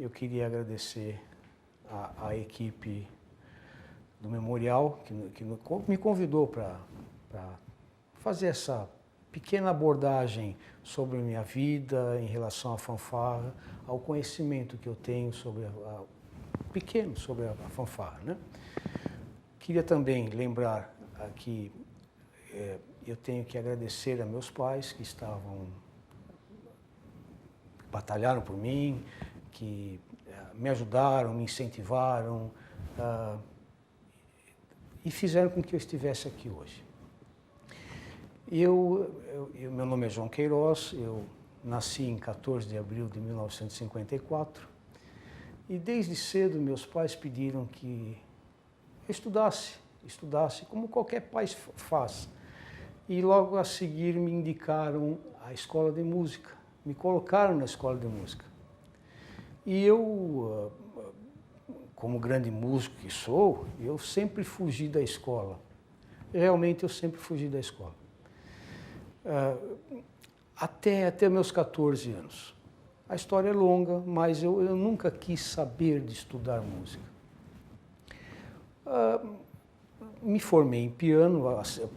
eu queria agradecer à equipe do Memorial, que me convidou para fazer essa pequena abordagem sobre a minha vida em relação à fanfarra, ao conhecimento que eu tenho sobre sobre a fanfarra, né? Queria também lembrar que eu tenho que agradecer a meus pais que batalharam por mim, que me ajudaram, me incentivaram e fizeram com que eu estivesse aqui hoje. Meu nome é João Queiroz, eu nasci em 14 de abril de 1954 e desde cedo meus pais pediram que eu estudasse como qualquer pai faz. E logo a seguir me indicaram a escola de música, me colocaram na escola de música. E eu, como grande músico que sou, eu sempre fugi da escola. Realmente eu sempre fugi da escola. Até meus 14 anos. A história é longa, mas eu nunca quis saber de estudar música. Me formei em piano,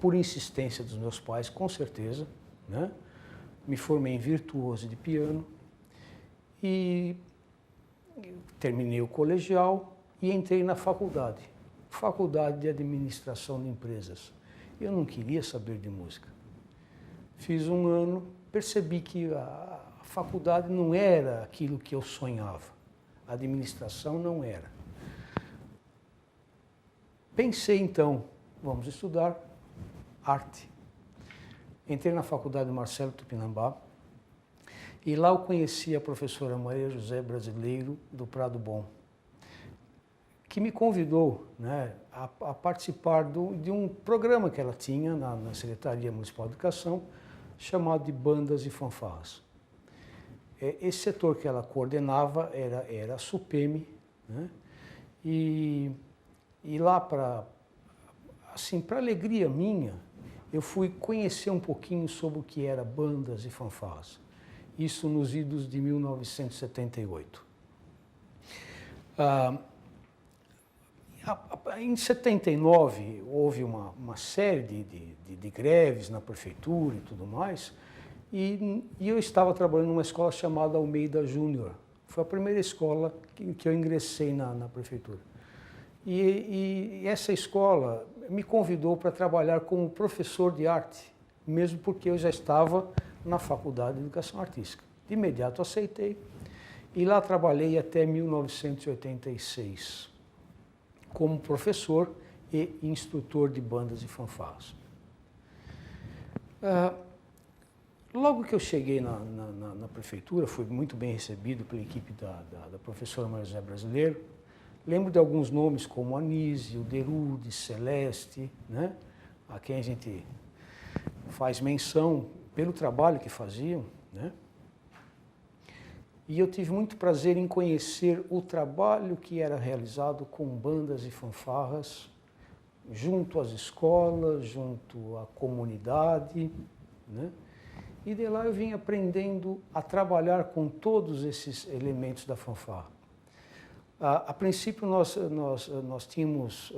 por insistência dos meus pais, com certeza, né? Me formei em virtuoso de piano e terminei o colegial e entrei na faculdade de administração de empresas. Eu não queria saber de música. Fiz um ano, percebi que a faculdade não era aquilo que eu sonhava. A administração não era. Pensei então, vamos estudar arte. Entrei na faculdade Marcelo Tupinambá e lá eu conheci a professora Maria José Brasileiro do Prado Bom, que me convidou, né, a participar de um programa que ela tinha na Secretaria Municipal de Educação, chamado de Bandas e Fanfarras. Esse setor que ela coordenava era a SUPEME, né, e lá, para alegria minha, eu fui conhecer um pouquinho sobre o que era bandas e fanfarras. Isso nos idos de 1978. Em 79, houve uma série de greves na prefeitura e tudo mais, e eu estava trabalhando numa escola chamada Almeida Júnior. Foi a primeira escola que eu ingressei na prefeitura. E essa escola me convidou para trabalhar como professor de arte, mesmo porque eu já estava na Faculdade de Educação Artística. De imediato aceitei e lá trabalhei até 1986 como professor e instrutor de bandas e fanfarras. Logo que eu cheguei na prefeitura, fui muito bem recebido pela equipe da professora Maria José Brasileiro. Lembro de alguns nomes como Anísio, Derude, Celeste, né? A quem a gente faz menção pelo trabalho que faziam, né? E eu tive muito prazer em conhecer o trabalho que era realizado com bandas e fanfarras, junto às escolas, junto à comunidade, né? E de lá eu vim aprendendo a trabalhar com todos esses elementos da fanfarra. A princípio nós tínhamos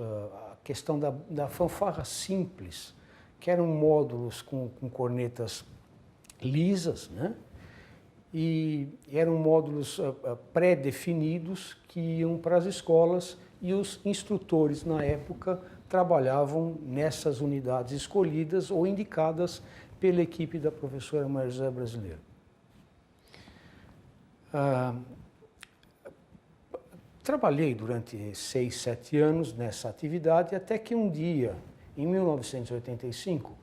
a questão da fanfarra simples, que eram módulos com cornetas lisas, né? E eram módulos pré-definidos que iam para as escolas e os instrutores na época trabalhavam nessas unidades escolhidas ou indicadas pela equipe da professora Maria José Brasileiro. Trabalhei durante 6, 7 anos nessa atividade, até que um dia, em 1985,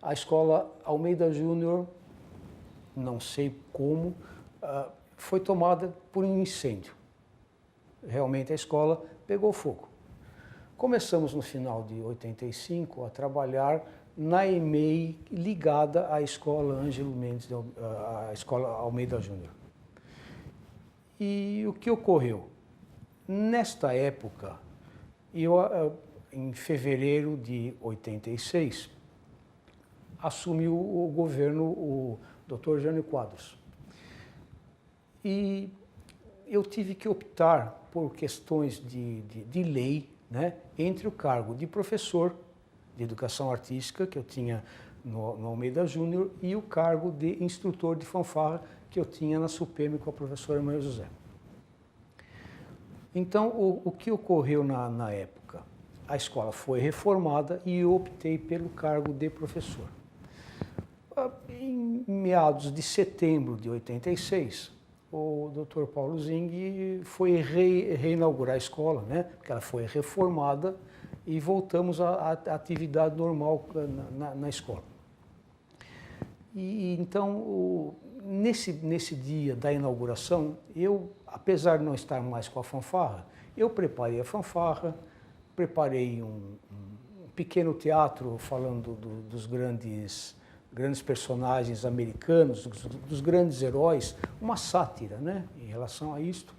a escola Almeida Júnior, não sei como, foi tomada por um incêndio. Realmente a escola pegou fogo. Começamos no final de 85 a trabalhar na EMEI ligada à escola Ângelo Mendes, à escola Almeida Júnior. E o que ocorreu? Nesta época, em fevereiro de 86, assumiu o governo o Dr. Jânio Quadros. E eu tive que optar por questões de lei, né, entre o cargo de professor de educação artística, que eu tinha no Almeida Júnior, e o cargo de instrutor de fanfarra, que eu tinha na SUPEME com a professora Maria José. Então, o que ocorreu na época? A escola foi reformada e eu optei pelo cargo de professor. Em meados de setembro de 86, o Dr. Paulo Zing foi reinaugurar a escola, né? Porque ela foi reformada e voltamos à atividade normal na escola. E então, nesse dia da inauguração, eu, apesar de não estar mais com a fanfarra, eu preparei a fanfarra, preparei um pequeno teatro falando dos grandes personagens americanos, dos grandes heróis, uma sátira, né, em relação a isto.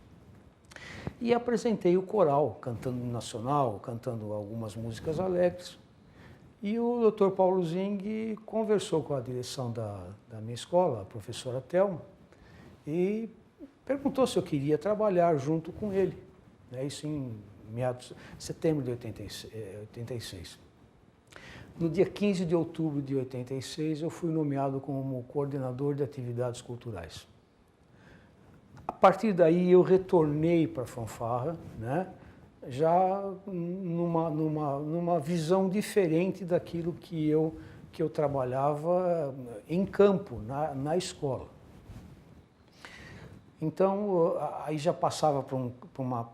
E apresentei o coral, cantando nacional, cantando algumas músicas alegres. E o Dr. Paulo Zing conversou com a direção da minha escola, a professora Thelma, e perguntou se eu queria trabalhar junto com ele. Isso em meados de setembro de 86. No dia 15 de outubro de 86, eu fui nomeado como coordenador de atividades culturais. A partir daí, eu retornei para a fanfarra, né, já numa visão diferente daquilo que eu trabalhava em campo, na escola. Então, aí já passava por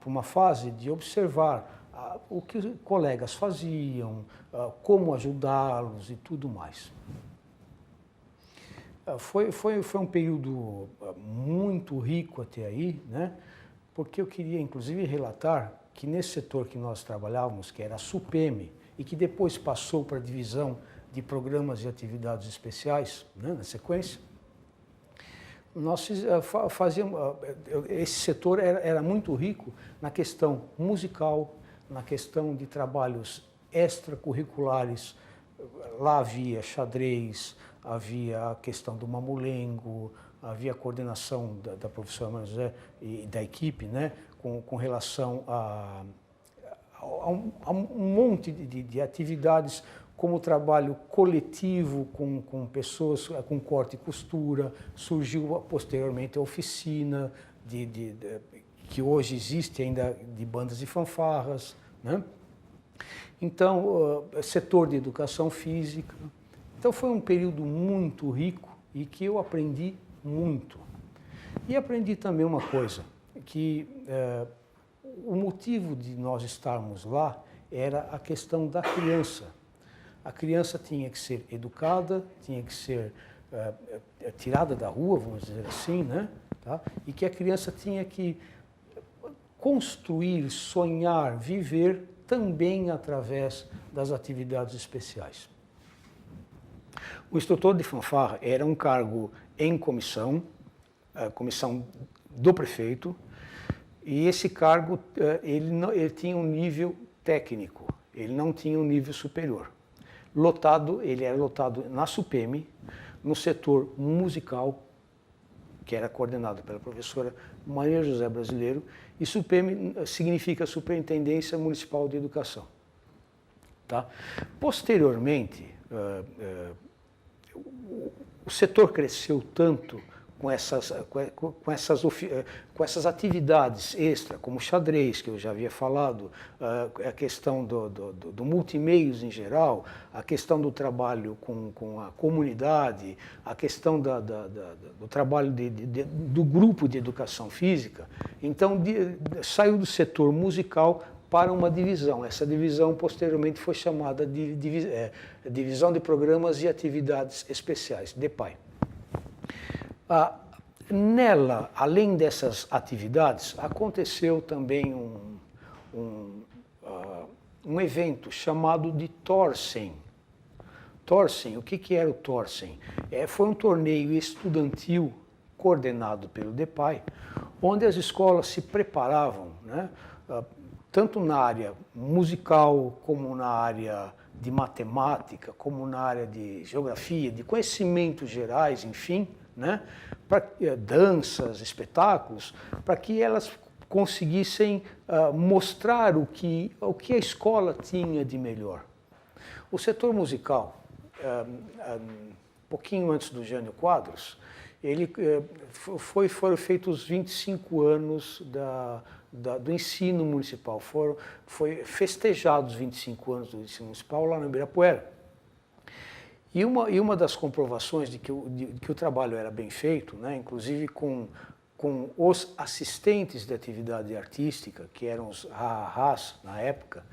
uma fase de observar o que os colegas faziam, como ajudá-los e tudo mais. Foi um período muito rico até aí, né? Porque eu queria, inclusive, relatar que nesse setor que nós trabalhávamos, que era a SUPEME, e que depois passou para a divisão de programas e atividades especiais, né, na sequência, nós fazíamos, esse setor era muito rico na questão musical, na questão de trabalhos extracurriculares. Lá havia xadrez, havia a questão do mamulengo, havia a coordenação da professora Maria José e da equipe, né, com relação a um monte de atividades, como o trabalho coletivo com pessoas com corte e costura. Surgiu posteriormente a oficina que hoje existe ainda, de bandas e fanfarras, né? Então, setor de educação física. Então foi um período muito rico e que eu aprendi muito. E aprendi também uma coisa, que o motivo de nós estarmos lá era a questão da criança. A criança tinha que ser educada, tinha que ser tirada da rua, vamos dizer assim, né? Tá? E que a criança tinha que construir, sonhar, viver também através das atividades especiais. O instrutor de fanfarra era um cargo em comissão, comissão do prefeito, e esse cargo ele tinha um nível técnico, ele não tinha um nível superior. Ele era lotado na SUPEME, no setor musical, que era coordenado pela professora Maria José Brasileiro, e SUPEME significa Superintendência Municipal de Educação. Tá? Posteriormente, o setor cresceu tanto com essas atividades extra, como xadrez, que eu já havia falado, a questão do multimeios em geral, a questão do trabalho com a comunidade, a questão do trabalho do grupo de educação física. Então, saiu do setor musical para uma divisão. Essa divisão, posteriormente, foi chamada de Divisão de Programas e Atividades Especiais, DEPAI. Nela, além dessas atividades, aconteceu também um evento chamado de Thorsen. Thorsen, o que era o Thorsen? Foi um torneio estudantil coordenado pelo DEPAI, onde as escolas se preparavam, né, tanto na área musical, como na área de matemática, como na área de geografia, de conhecimentos gerais, enfim, né, danças, espetáculos, para que elas conseguissem mostrar o que a escola tinha de melhor. O setor musical, pouquinho antes do Jânio Quadros, foram feitos os 25 anos do ensino municipal. Foi festejados os 25 anos do ensino municipal lá no Ibirapuera. E uma das comprovações de que o trabalho era bem feito, né, inclusive com os assistentes de atividade artística, que eram os ha-ha-has na época,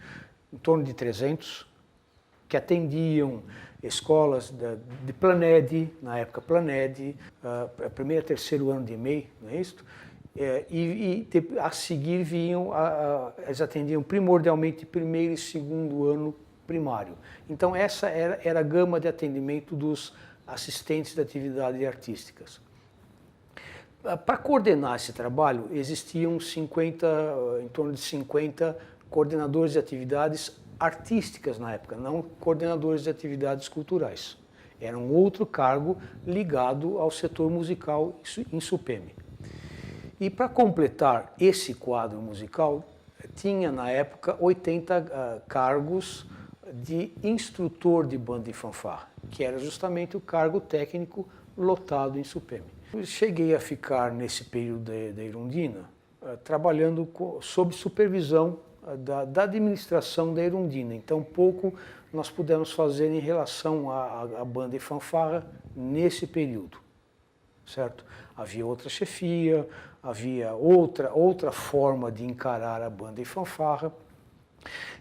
em torno de 300, que atendiam escolas de Planed, na época Planed, primeiro e terceiro ano de EMEI, não é isso? A seguir eles atendiam primordialmente primeiro e segundo ano primário. Então essa era a gama de atendimento dos assistentes de atividades artísticas. Para coordenar esse trabalho, existiam em torno de 50 coordenadores de atividades artísticas na época, não coordenadores de atividades culturais. Era um outro cargo ligado ao setor musical em Supeme. E para completar esse quadro musical, tinha na época 80 cargos de instrutor de banda e fanfarra, que era justamente o cargo técnico lotado em Supeme. Eu cheguei a ficar nesse período da Irundina, trabalhando sob supervisão da administração da Irundina. Então, pouco nós pudemos fazer em relação à banda e fanfarra nesse período, certo? Havia outra chefia, havia outra forma de encarar a banda e fanfarra.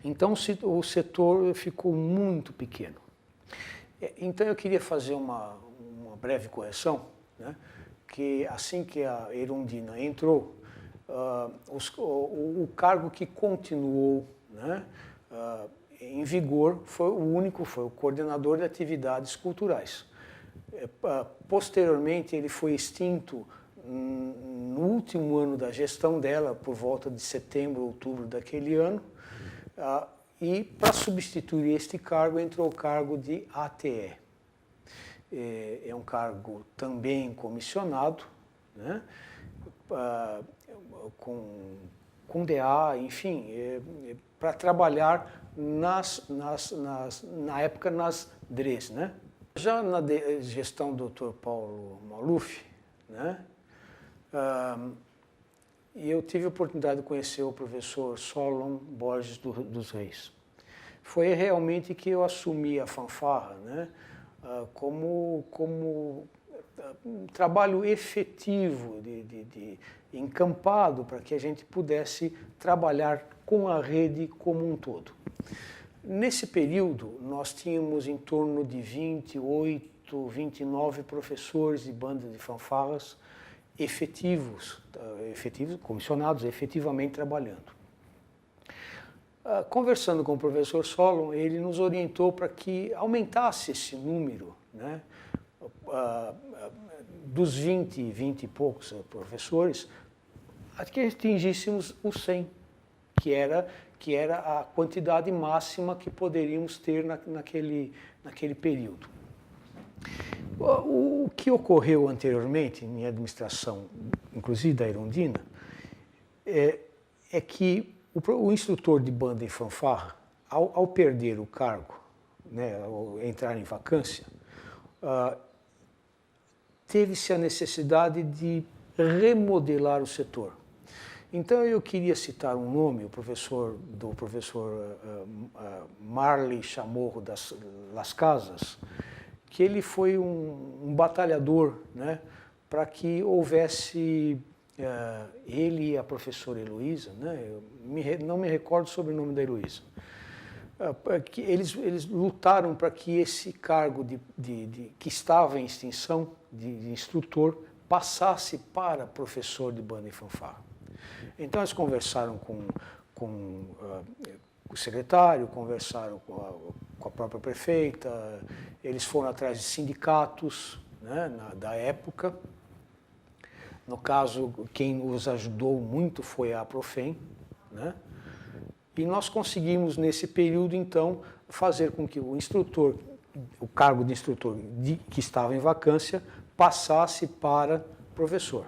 Então, o setor ficou muito pequeno. Então, eu queria fazer uma breve correção, né? Que assim que a Irundina entrou, o cargo que continuou, né, em vigor foi o coordenador de atividades culturais. Posteriormente, ele foi extinto no último ano da gestão dela, por volta de setembro, outubro daquele ano, e para substituir este cargo entrou o cargo de ATE. É um cargo também comissionado, né, com DA, enfim, para trabalhar na época nas DREs, né? Já na gestão do Dr. Paulo Maluf, né, eu tive a oportunidade de conhecer o professor Solon Borges dos Reis. Foi realmente que eu assumi a fanfarra, né, como um trabalho efetivo, encampado, para que a gente pudesse trabalhar com a rede como um todo. Nesse período, nós tínhamos em torno de 28, 29 professores de banda de fanfarras efetivos, comissionados, efetivamente trabalhando. Conversando com o professor Solon, ele nos orientou para que aumentasse esse número, né, dos 20 e poucos professores, a que atingíssemos os 100, que era a quantidade máxima que poderíamos ter naquele período. O que ocorreu anteriormente, em administração, inclusive da Irundina, é que o instrutor de banda e fanfarra, ao perder o cargo, né, ao entrar em vacância, teve-se a necessidade de remodelar o setor. Então eu queria citar um nome, o professor Marley Chamorro das Casas, que ele foi um batalhador, né, para que houvesse ele e a professora Heloísa, né, eu não me recordo sobre o nome da Heloísa, que eles lutaram para que esse cargo que estava em extinção de instrutor passasse para professor de banda e fanfarra. Então eles conversaram com o secretário, conversaram com a própria prefeita, eles foram atrás de sindicatos, né, da época. No caso, quem os ajudou muito foi a Aprofem, né? E nós conseguimos, nesse período, então, fazer com que o cargo de instrutor que estava em vacância, passasse para professor.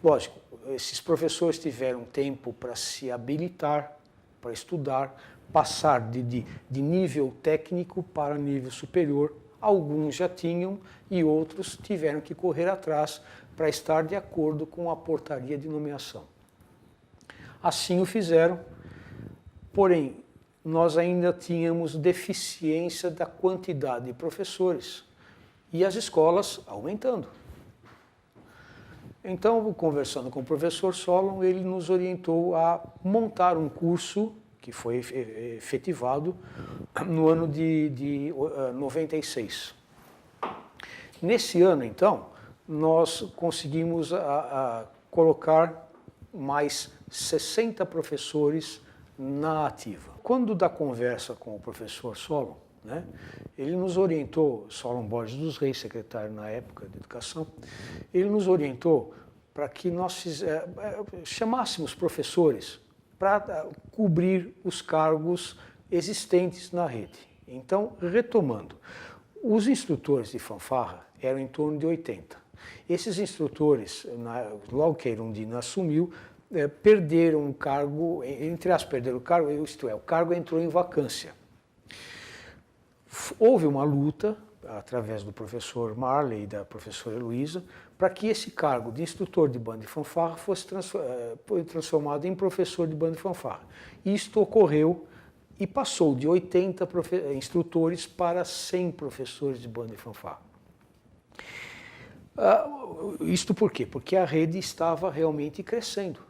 Lógico, esses professores tiveram tempo para se habilitar, para estudar, passar de nível técnico para nível superior. Alguns já tinham e outros tiveram que correr atrás para estar de acordo com a portaria de nomeação. Assim o fizeram, porém, nós ainda tínhamos deficiência da quantidade de professores e as escolas aumentando. Então, conversando com o professor Solon, ele nos orientou a montar um curso que foi efetivado no ano de 96. Nesse ano, então, nós conseguimos colocar mais 60 professores na ativa. Quando da conversa com o professor Solon, né, ele nos orientou, Solon Borges dos Reis, secretário na época de Educação, ele nos orientou para que nós chamássemos professores para cobrir os cargos existentes na rede. Então, retomando, os instrutores de fanfarra eram em torno de 80. Esses instrutores, logo que a Irundina assumiu, perderam o cargo, entre aspas, perderam o cargo, isto é, o cargo entrou em vacância. Houve uma luta, através do professor Marley e da professora Heloísa, para que esse cargo de instrutor de banda de fanfarra fosse transformado em professor de banda de fanfarra. Isto ocorreu e passou de 80 instrutores para 100 professores de banda de fanfarra. Isto por quê? Porque a rede estava realmente crescendo.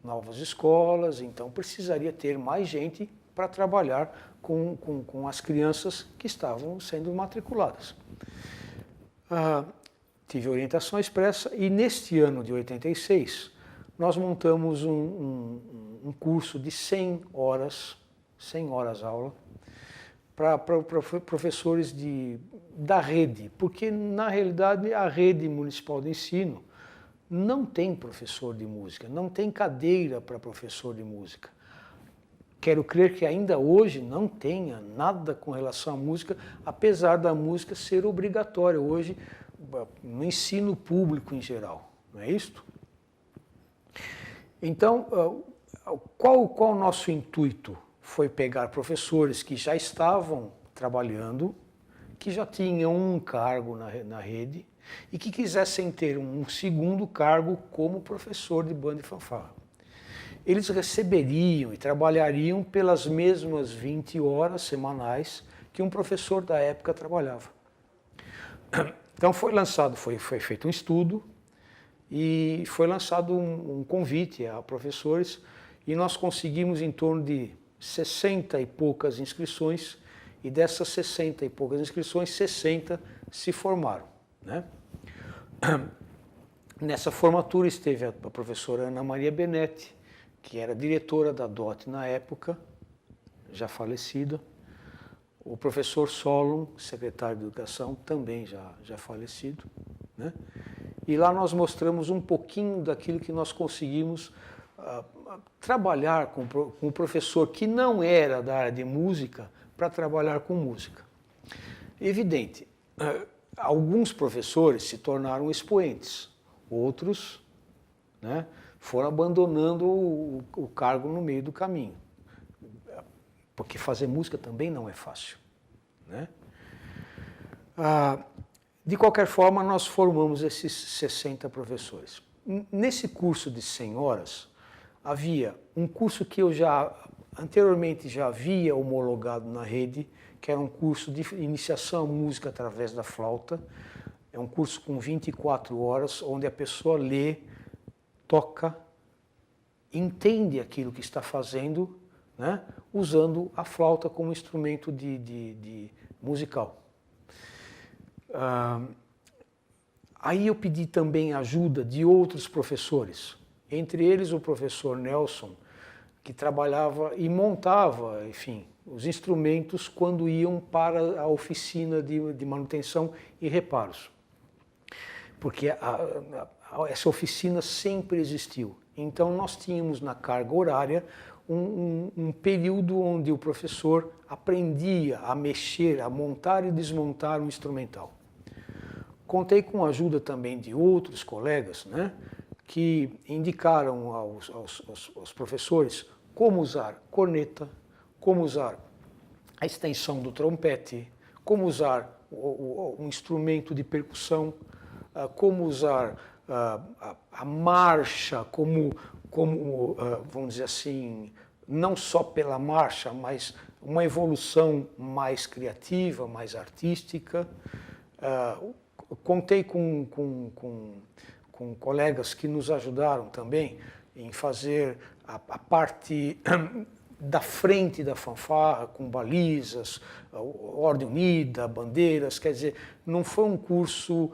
Novas escolas, então precisaria ter mais gente para trabalhar com as crianças que estavam sendo matriculadas. Tive orientação expressa e neste ano de 86 nós montamos um curso de 100 horas aula, para professores da rede, porque na realidade a rede municipal de ensino não tem professor de música, não tem cadeira para professor de música. Quero crer que ainda hoje não tenha nada com relação à música, apesar da música ser obrigatória hoje no ensino público em geral, não é isto? Então, qual o nosso intuito? Foi pegar professores que já estavam trabalhando, que já tinham um cargo na rede e que quisessem ter um segundo cargo como professor de banda e fanfarra. Eles receberiam e trabalhariam pelas mesmas 20 horas semanais que um professor da época trabalhava. Então foi feito um estudo e foi lançado um convite a professores e nós conseguimos em torno de 60 e poucas inscrições e dessas 60 e poucas inscrições, 60 se formaram, né? Nessa formatura esteve a professora Ana Maria Benetti, que era diretora da DOT na época, já falecida, o professor Solon, secretário de Educação, também já falecido, né? E lá nós mostramos um pouquinho daquilo que nós conseguimos trabalhar com um professor que não era da área de música para trabalhar com música. Evidente, alguns professores se tornaram expoentes, outros, né, foram abandonando o cargo no meio do caminho, porque fazer música também não é fácil, né? De qualquer forma, nós formamos esses 60 professores. Nesse curso de 100 horas, havia um curso que eu anteriormente já havia homologado na rede, que era um curso de iniciação à música através da flauta. É um curso com 24 horas, onde a pessoa lê, toca, entende aquilo que está fazendo, né, usando a flauta como instrumento musical. Aí eu pedi também ajuda de outros professores, entre eles o professor Nelson, que trabalhava e montava, enfim, os instrumentos quando iam para a oficina de manutenção e reparos. Porque essa oficina sempre existiu. Então nós tínhamos na carga horária um período onde o professor aprendia a mexer, a montar e desmontar um instrumental. Contei com a ajuda também de outros colegas, né, que indicaram aos professores como usar corneta, como usar a extensão do trompete, como usar um instrumento de percussão, como usar a marcha, vamos dizer assim, não só pela marcha, mas uma evolução mais criativa, mais artística. Contei com colegas que nos ajudaram também em fazer a parte da frente da fanfarra, com balizas, ordem unida, bandeiras. Quer dizer, não foi um curso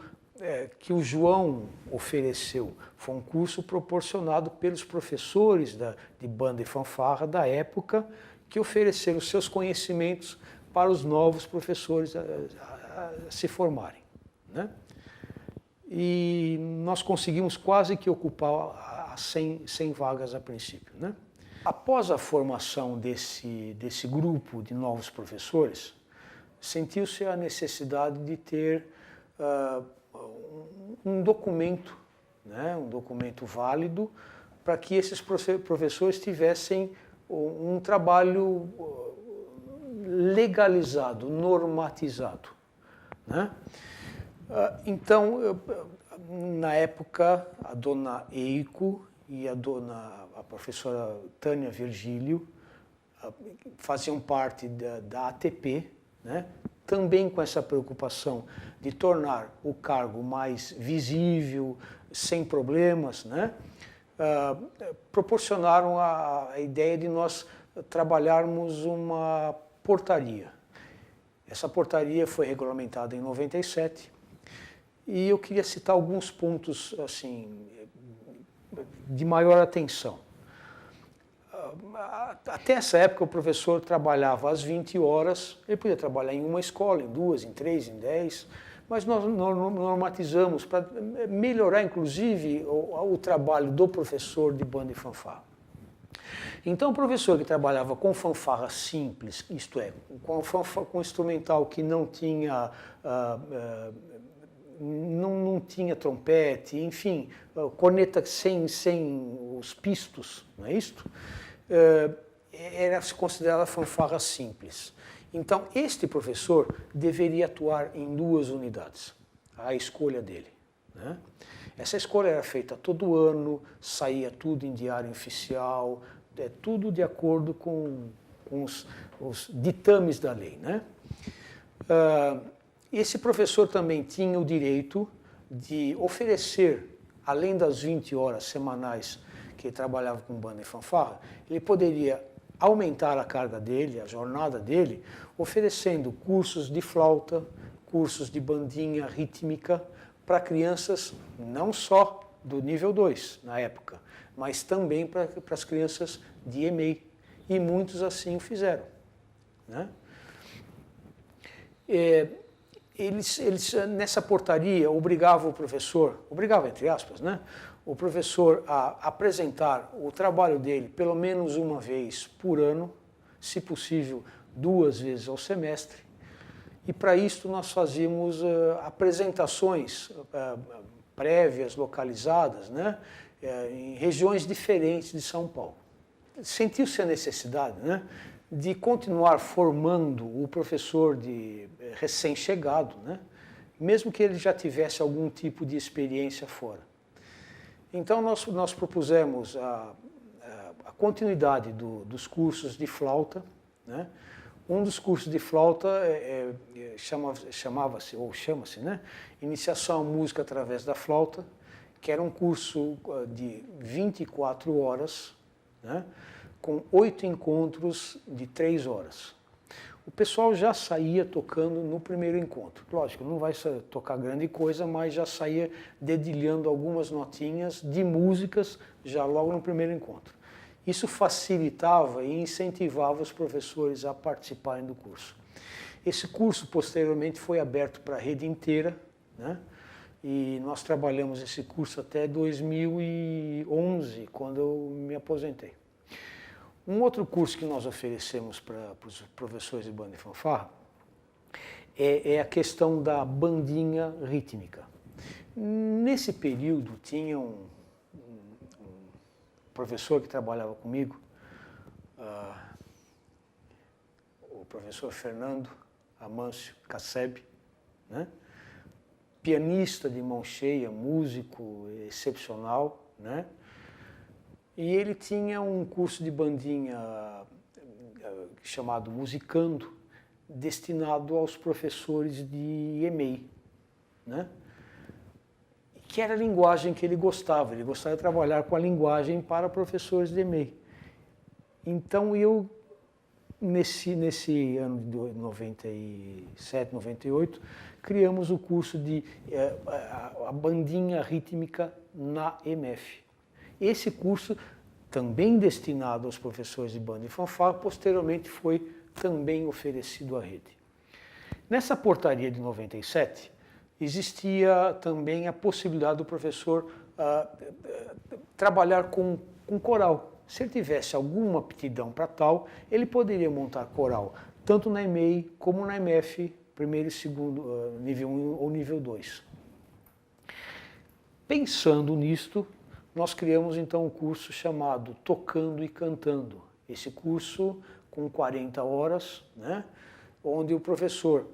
que o João ofereceu, foi um curso proporcionado pelos professores de banda e fanfarra da época, que ofereceram seus conhecimentos para os novos professores a se formarem, né? E nós conseguimos quase que ocupar as 100 vagas a princípio, né? Após a formação desse grupo de novos professores, sentiu-se a necessidade de ter um documento, né, um documento válido, para que esses professores tivessem um trabalho legalizado, normatizado, né? Então, na época, a dona Eiko e a professora Tânia Virgílio faziam parte da ATP, né? Também com essa preocupação de tornar o cargo mais visível, sem problemas, né? Proporcionaram a ideia de nós trabalharmos uma portaria. Essa portaria foi regulamentada em 97 e eu queria citar alguns pontos assim de maior atenção. Até essa época o professor trabalhava às 20 horas, ele podia trabalhar em uma escola, em duas, em três, em 10, mas nós normatizamos para melhorar inclusive o trabalho do professor de banda e fanfarra. Então o professor que trabalhava com fanfarra simples, isto é, com instrumental que não tinha não tinha trompete, enfim, corneta sem os pistos, não é isto? Era considerada fanfarra simples. Então, este professor deveria atuar em 2 unidades, a escolha dele, né? Essa escolha era feita todo ano, saía tudo em diário oficial, tudo de acordo com os ditames da lei, né? Esse professor também tinha o direito de oferecer, além das 20 horas semanais que ele trabalhava com banda e fanfarra, ele poderia aumentar a carga dele, a jornada dele, oferecendo cursos de flauta, cursos de bandinha rítmica para crianças não só do nível 2 na época, mas também para as crianças de EMEI, e muitos assim o fizeram, né? Eles nessa portaria obrigavam o professor, obrigava entre aspas, né, o professor a apresentar o trabalho dele pelo menos uma vez por ano, se possível 2 vezes ao semestre, e para isso nós fazíamos apresentações prévias, localizadas, né, em regiões diferentes de São Paulo. Sentiu-se a necessidade, né, de continuar formando o professor de recém-chegado, né? Mesmo que ele já tivesse algum tipo de experiência fora. Então nós propusemos a continuidade dos cursos de flauta, né? Um dos cursos de flauta chamava-se, ou chama-se, né? Iniciação à música através da flauta, que era um curso de 24 horas, né? Com 8 encontros de 3 horas. O pessoal já saía tocando no primeiro encontro. Lógico, não vai tocar grande coisa, mas já saía dedilhando algumas notinhas de músicas já logo no primeiro encontro. Isso facilitava e incentivava os professores a participarem do curso. Esse curso, posteriormente, foi aberto para a rede inteira, né? E nós trabalhamos esse curso até 2011, quando eu me aposentei. Um outro curso que nós oferecemos para os professores de banda e fanfarra é a questão da bandinha rítmica. Nesse período tinha um professor que trabalhava comigo, o professor Fernando Amâncio Casseb, né? Pianista de mão cheia, músico excepcional, né? E ele tinha um curso de bandinha chamado Musicando, destinado aos professores de EMEI, né? Que era a linguagem que ele gostava de trabalhar com a linguagem para professores de EMEI. Então eu, nesse ano de 97, 98, criamos o curso de a bandinha rítmica na EMF. Esse curso, também destinado aos professores de banda e fanfarra, posteriormente foi também oferecido à rede. Nessa portaria de 97, existia também a possibilidade do professor trabalhar com coral. Se ele tivesse alguma aptidão para tal, ele poderia montar coral, tanto na EMEI como na EMF, primeiro e segundo, nível 1 ou nível 2. Pensando nisto, nós criamos então um curso chamado Tocando e Cantando. Esse curso com 40 horas, né, onde o professor,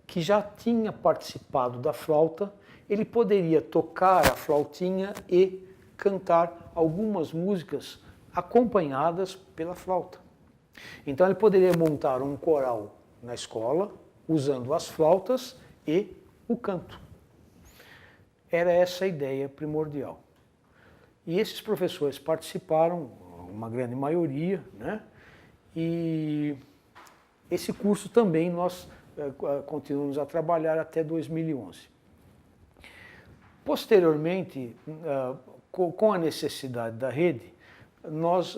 que já tinha participado da flauta, ele poderia tocar a flautinha e cantar algumas músicas acompanhadas pela flauta. Então ele poderia montar um coral na escola, usando as flautas e o canto. Era essa a ideia primordial. E esses professores participaram, uma grande maioria, né? E esse curso também nós continuamos a trabalhar até 2011. Posteriormente, com a necessidade da rede, nós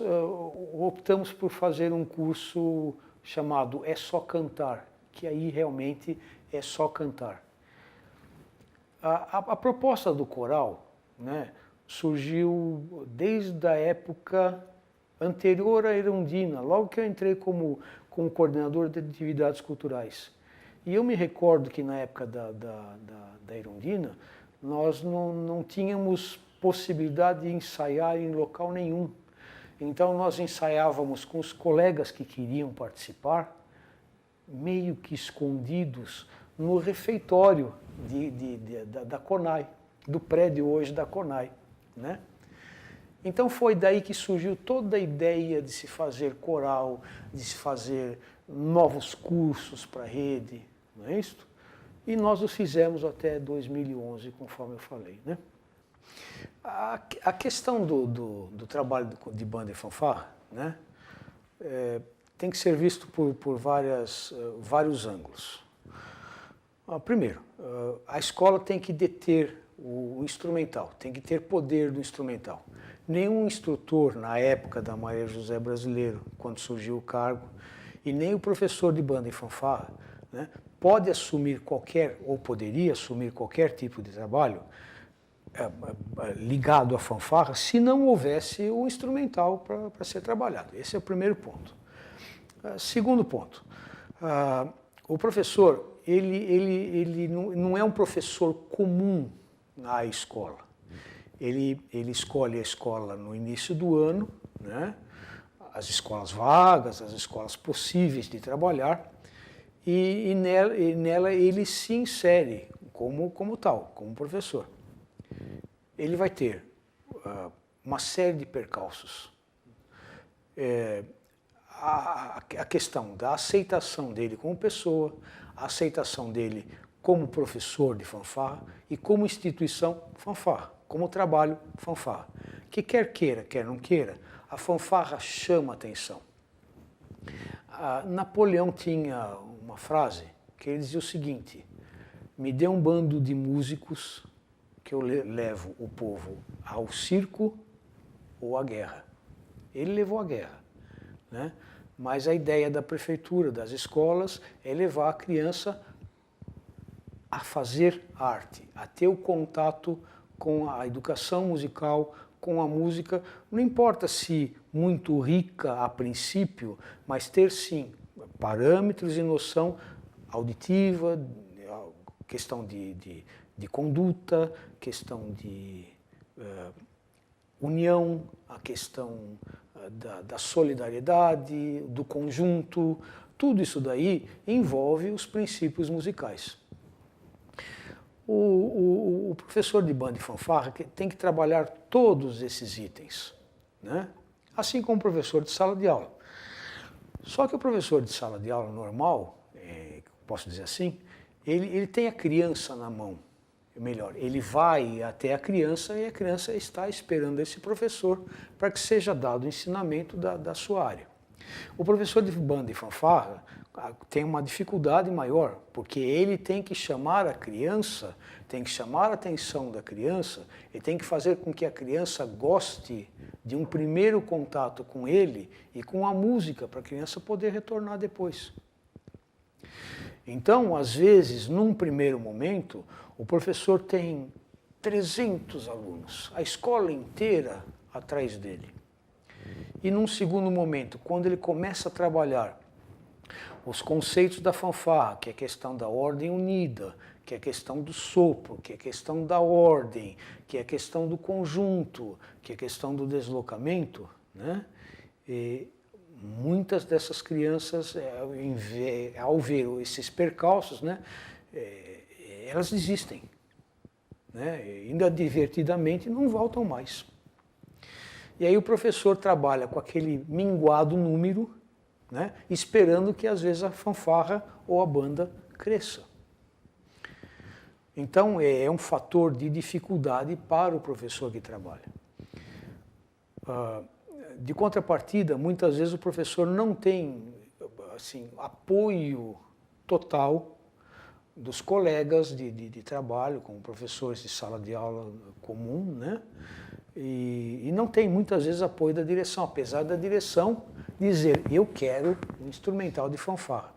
optamos por fazer um curso chamado É Só Cantar, que aí realmente é só cantar. A proposta do coral, né, surgiu desde a época anterior à Erundina, logo que eu entrei como coordenador de atividades culturais. E eu me recordo que na época da Erundina, nós não tínhamos possibilidade de ensaiar em local nenhum. Então nós ensaiávamos com os colegas que queriam participar, meio que escondidos no refeitório da CONAI, do prédio hoje da CONAI, né? Então foi daí que surgiu toda a ideia de se fazer coral, de se fazer novos cursos para a rede, não é isso? E nós os fizemos até 2011, conforme eu falei, né? A questão do trabalho de banda e fanfarra, né, tem que ser visto por vários ângulos. Primeiro, a escola tem que deter o instrumental, tem que ter poder do instrumental. Nenhum instrutor, na época da Maria José Brasileiro, quando surgiu o cargo, e nem o professor de banda e fanfarra, né, pode assumir ou poderia assumir qualquer tipo de trabalho ligado à fanfarra se não houvesse o instrumental para ser trabalhado. Esse é o primeiro ponto. Segundo ponto, o professor, ele não é um professor comum na escola. Ele escolhe a escola no início do ano, né, as escolas vagas, as escolas possíveis de trabalhar, e nela ele se insere como tal, como professor. Ele vai ter uma série de percalços. A questão da aceitação dele como pessoa, a aceitação dele como professor de fanfarra e como instituição fanfarra, como trabalho fanfarra. Que quer queira, quer não queira, a fanfarra chama atenção. Napoleão tinha uma frase que ele dizia o seguinte: me dê um bando de músicos que eu levo o povo ao circo ou à guerra. Ele levou à guerra, né? Mas a ideia da prefeitura, das escolas, é levar a criança a fazer arte, a ter o contato com a educação musical, com a música, não importa se muito rica a princípio, mas ter sim parâmetros e noção auditiva, questão de conduta, questão de união, a questão da solidariedade, do conjunto, tudo isso daí envolve os princípios musicais. O professor de banda e fanfarra tem que trabalhar todos esses itens, né? Assim como o professor de sala de aula. Só que o professor de sala de aula normal, posso dizer assim, ele tem a criança na mão. Melhor, ele vai até a criança e a criança está esperando esse professor para que seja dado o ensinamento da sua área. O professor de banda e fanfarra tem uma dificuldade maior, porque ele tem que chamar a criança, tem que chamar a atenção da criança, e tem que fazer com que a criança goste de um primeiro contato com ele e com a música, para a criança poder retornar depois. Então, às vezes, num primeiro momento, o professor tem 300 alunos, a escola inteira atrás dele. E num segundo momento, quando ele começa a trabalhar os conceitos da fanfarra, que é a questão da ordem unida, que é a questão do sopro, que é a questão da ordem, que é a questão do conjunto, que é a questão do deslocamento, né? E muitas dessas crianças, ao ver esses percalços, né, elas desistem, né? Ainda divertidamente não voltam mais. E aí o professor trabalha com aquele minguado número, né, esperando que às vezes a fanfarra ou a banda cresça. Então é um fator de dificuldade para o professor que trabalha. De contrapartida, muitas vezes o professor não tem assim, apoio total dos colegas de trabalho, como professores de sala de aula comum, né? E não tem muitas vezes apoio da direção, apesar da direção dizer, eu quero um instrumental de fanfarra.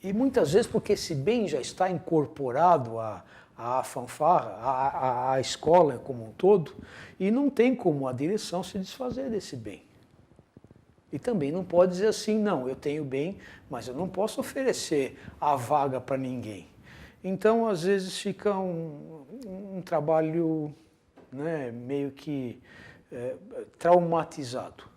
E muitas vezes porque esse bem já está incorporado à fanfarra, à escola como um todo, e não tem como a direção se desfazer desse bem. E também não pode dizer assim, não, eu tenho bem, mas eu não posso oferecer a vaga para ninguém. Então, às vezes, fica um trabalho, né, meio que traumatizado.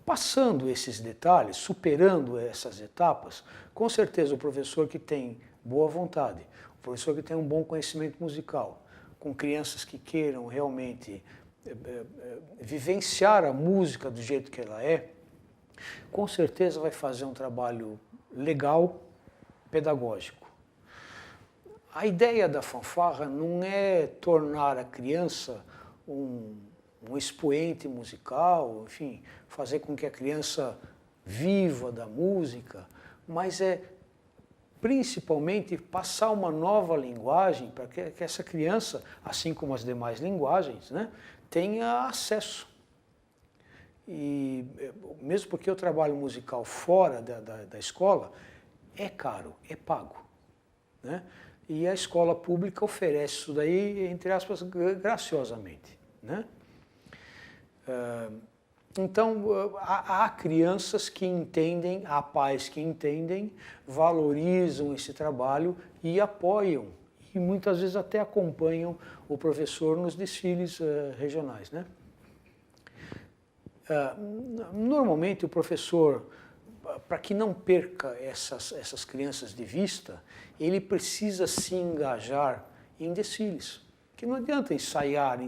Passando esses detalhes, superando essas etapas, com certeza o professor que tem boa vontade, o professor que tem um bom conhecimento musical, com crianças que queiram realmente vivenciar a música do jeito que ela é, com certeza vai fazer um trabalho legal, pedagógico. A ideia da fanfarra não é tornar a criança um expoente musical, enfim, fazer com que a criança viva da música, mas é principalmente passar uma nova linguagem para que essa criança, assim como as demais linguagens, né, tenha acesso. E mesmo porque o trabalho musical fora da escola é caro, é pago, né? E a escola pública oferece isso daí, entre aspas, graciosamente, né? Então, há crianças que entendem, há pais que entendem, valorizam esse trabalho e apoiam, e muitas vezes até acompanham o professor nos desfiles regionais, né? Normalmente o professor, para que não perca essas crianças de vista, ele precisa se engajar em desfiles, que não adianta ensaiar,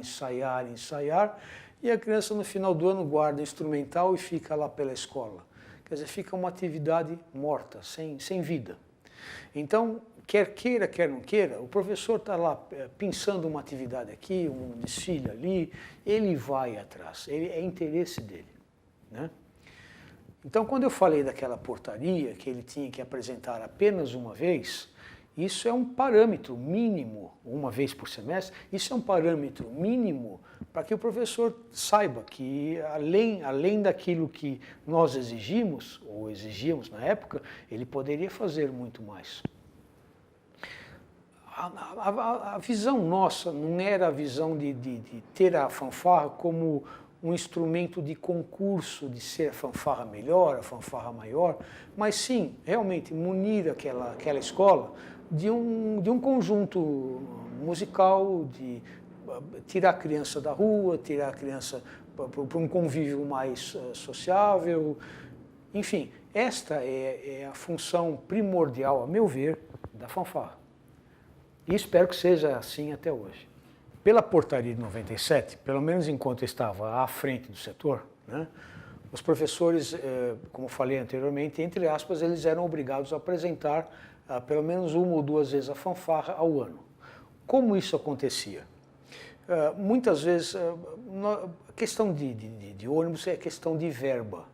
e a criança no final do ano guarda o instrumental e fica lá pela escola. Quer dizer, fica uma atividade morta, sem vida. Então, quer queira, quer não queira, o professor está lá pensando uma atividade aqui, um desfile ali, ele vai atrás, é interesse dele, né? Então, quando eu falei daquela portaria que ele tinha que apresentar apenas uma vez, isso é um parâmetro mínimo, uma vez por semestre, isso é um parâmetro mínimo para que o professor saiba que, além daquilo que nós exigimos, ou exigíamos na época, ele poderia fazer muito mais. A visão nossa não era a visão de ter a fanfarra como um instrumento de concurso, de ser a fanfarra melhor, a fanfarra maior, mas sim, realmente munir aquela escola de um conjunto musical, de tirar a criança da rua, tirar a criança para um convívio mais sociável. Enfim, esta é a função primordial, a meu ver, da fanfarra. E espero que seja assim até hoje. Pela portaria de 97, pelo menos enquanto eu estava à frente do setor, né, os professores, como falei anteriormente, entre aspas, eles eram obrigados a apresentar pelo menos uma ou duas vezes a fanfarra ao ano. Como isso acontecia? Muitas vezes, a questão de ônibus é questão de verba.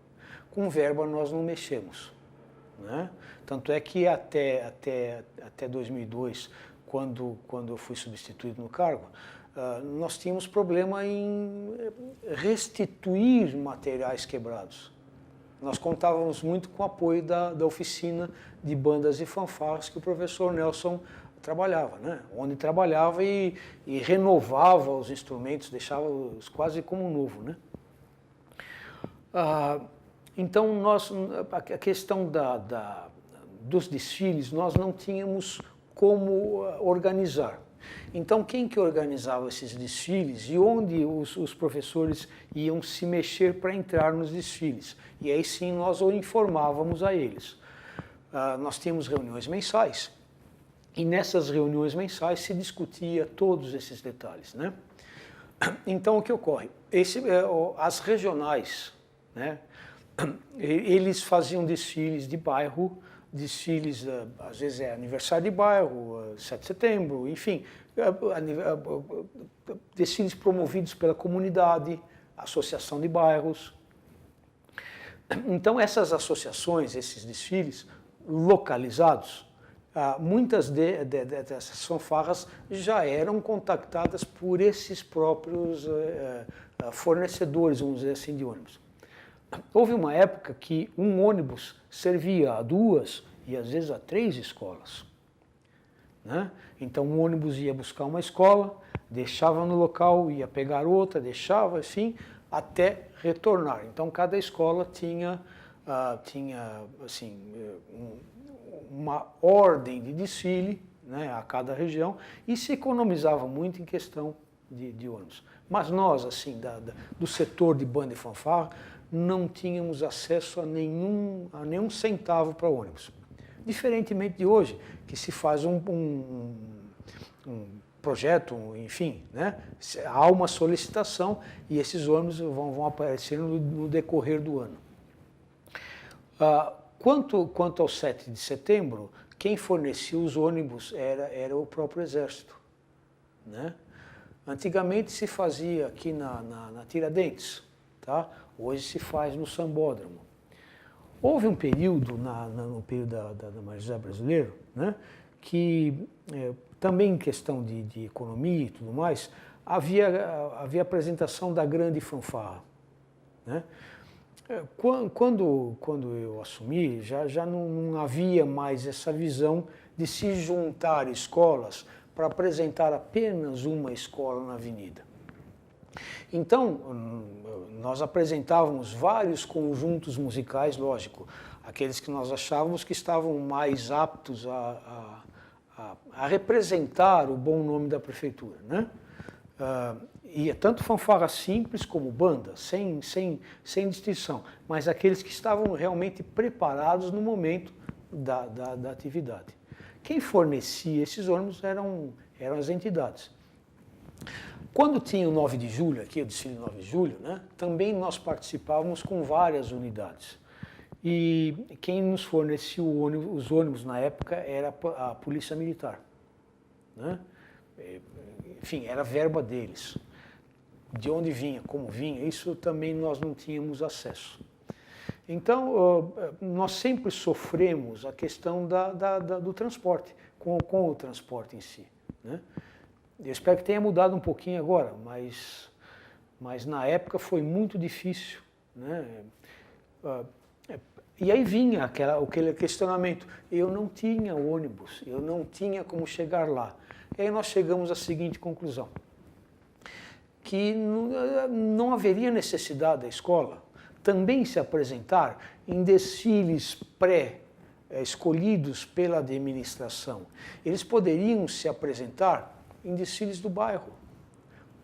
Com verba nós não mexemos, né? Tanto é que até 2002, quando eu fui substituído no cargo, nós tínhamos problema em restituir materiais quebrados. Nós contávamos muito com o apoio da oficina de bandas e fanfarras que o professor Nelson trabalhava, né? Onde trabalhava e renovava os instrumentos, deixava-os quase como novo, né? Então, a questão dos desfiles, nós não tínhamos como organizar. Então, quem que organizava esses desfiles e onde os professores iam se mexer para entrar nos desfiles? E aí sim nós o informávamos a eles. Nós tínhamos reuniões mensais e nessas reuniões mensais se discutia todos esses detalhes, né? Então, o que ocorre? As regionais, né? Eles faziam desfiles de bairro, desfiles, às vezes é aniversário de bairro, 7 de setembro, enfim, desfiles promovidos pela comunidade, associação de bairros. Então, essas associações, esses desfiles localizados, muitas dessas fanfarras já eram contactadas por esses próprios fornecedores, vamos dizer assim, de ônibus. Houve uma época que um ônibus servia a 2 e às vezes a 3 escolas, né? Então um ônibus ia buscar uma escola, deixava no local, ia pegar outra, deixava, assim, até retornar. Então cada escola tinha assim, uma ordem de desfile, né, a cada região, e se economizava muito em questão de ônibus. Mas nós, assim, do setor de banda e fanfarra, não tínhamos acesso a nenhum centavo para ônibus. Diferentemente de hoje, que se faz um projeto, enfim, né? Há uma solicitação e esses ônibus vão aparecer no decorrer do ano. Quanto ao 7 de setembro, quem fornecia os ônibus era o próprio Exército, né? Antigamente se fazia aqui na Tiradentes, tá? Hoje se faz no Sambódromo. Houve um período, no período da Marisa Brasileiro, né, que também em questão de economia e tudo mais, havia apresentação da grande fanfarra, né? Quando eu assumi, já não havia mais essa visão de se juntar escolas para apresentar apenas uma escola na avenida. Então, nós apresentávamos vários conjuntos musicais, lógico, aqueles que nós achávamos que estavam mais aptos a representar o bom nome da prefeitura, né? E tanto fanfarra simples como banda, sem distinção, mas aqueles que estavam realmente preparados no momento da atividade. Quem fornecia esses ônibus eram as entidades. Quando tinha o 9 de julho, aqui o desfile 9 de julho, né, também nós participávamos com várias unidades. E quem nos fornecia os ônibus na época era a Polícia Militar, né? Enfim, era a verba deles. De onde vinha, como vinha, isso também nós não tínhamos acesso. Então, nós sempre sofremos a questão do transporte, com o transporte em si, né? Eu espero que tenha mudado um pouquinho agora, mas na época foi muito difícil, né? E aí vinha aquele questionamento, eu não tinha ônibus, eu não tinha como chegar lá. E aí nós chegamos à seguinte conclusão. que não haveria necessidade da escola também se apresentar em desfiles escolhidos pela administração. Eles poderiam se apresentar em desfiles do bairro,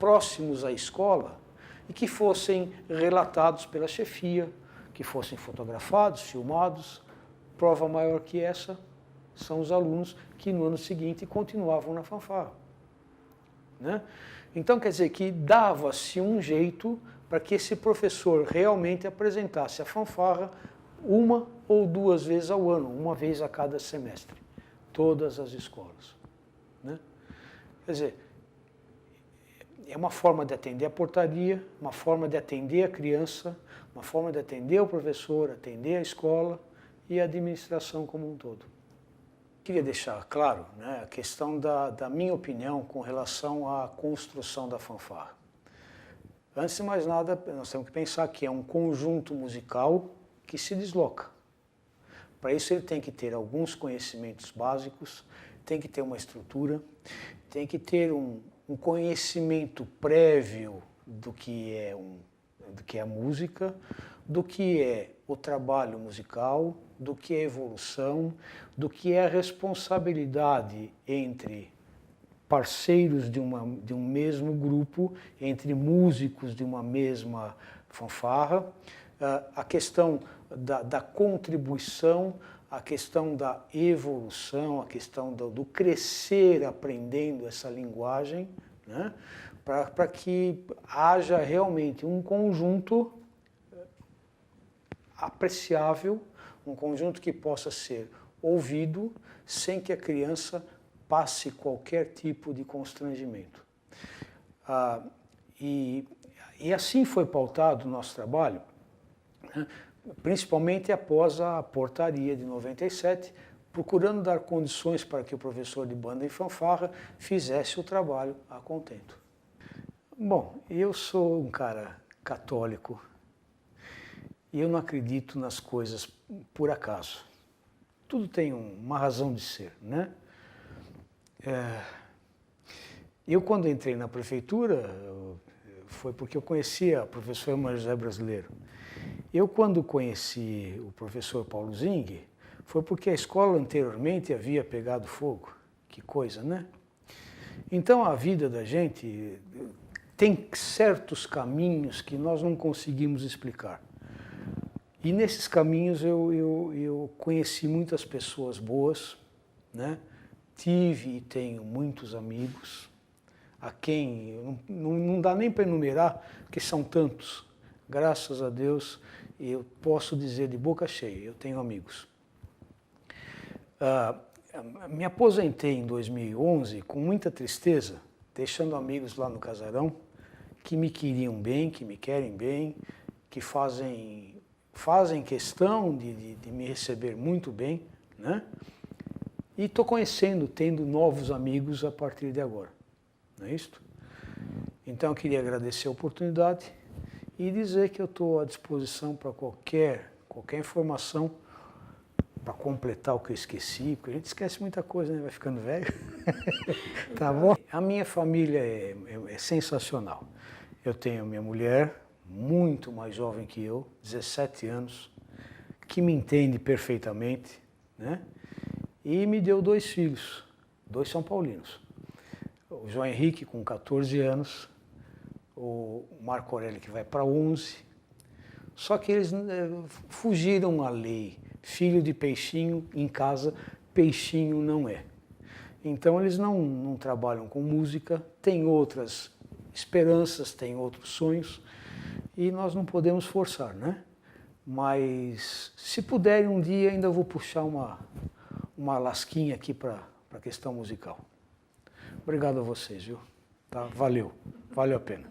próximos à escola, e que fossem relatados pela chefia, que fossem fotografados, filmados. Prova maior que essa são os alunos que no ano seguinte continuavam na fanfarra, né? Então, quer dizer que dava-se um jeito para que esse professor realmente apresentasse a fanfarra uma ou duas vezes ao ano, uma vez a cada semestre, todas as escolas, né? Quer dizer, é uma forma de atender a portaria, uma forma de atender a criança, uma forma de atender o professor, atender a escola e a administração como um todo. Queria deixar claro, né, a questão da minha opinião com relação à construção da fanfarra. Antes de mais nada, nós temos que pensar que é um conjunto musical que se desloca. Para isso ele tem que ter alguns conhecimentos básicos, tem que ter uma estrutura, tem que ter um conhecimento prévio do que é a música, do que é o trabalho musical, do que é a evolução, do que é a responsabilidade entre parceiros de um mesmo grupo, entre músicos de uma mesma fanfarra, a questão da contribuição, a questão da evolução, a questão do crescer aprendendo essa linguagem, né? Para que haja realmente um conjunto apreciável, um conjunto que possa ser ouvido sem que a criança passe qualquer tipo de constrangimento. E assim foi pautado o nosso trabalho, né? Principalmente após a portaria de 97, procurando dar condições para que o professor de banda e fanfarra fizesse o trabalho a contento. Bom, eu sou um cara católico e eu não acredito nas coisas por acaso. Tudo tem uma razão de ser, né? Eu, quando entrei na prefeitura, foi porque eu conhecia o professor Maria José Brasileiro. Eu, quando conheci o professor Paulo Zing, foi porque a escola anteriormente havia pegado fogo. Que coisa, né? Então, a vida da gente tem certos caminhos que nós não conseguimos explicar. E nesses caminhos eu conheci muitas pessoas boas, né? Tive e tenho muitos amigos, a quem não dá nem para enumerar, porque são tantos. Graças a Deus, eu posso dizer de boca cheia, eu tenho amigos. Me aposentei em 2011 com muita tristeza, deixando amigos lá no casarão, que me queriam bem, que me querem bem, que fazem questão de me receber muito bem, né? E estou tendo novos amigos a partir de agora, não é isso? Então eu queria agradecer a oportunidade e dizer que eu estou à disposição para qualquer informação, para completar o que eu esqueci, porque a gente esquece muita coisa, né? Vai ficando velho. Tá bom? A minha família é sensacional. Eu tenho minha mulher, muito mais jovem que eu, 17 anos, que me entende perfeitamente, né? E me deu 2 filhos, 2 São Paulinos. O João Henrique, com 14 anos, o Marco Aurélio, que vai para 11. Só que eles fugiram à lei. Filho de peixinho em casa, peixinho não é. Então eles não trabalham com música, têm outras esperanças, têm outros sonhos, e nós não podemos forçar, né? Mas se puderem um dia ainda vou puxar uma lasquinha aqui para a questão musical. Obrigado a vocês, viu? Tá? Valeu a pena.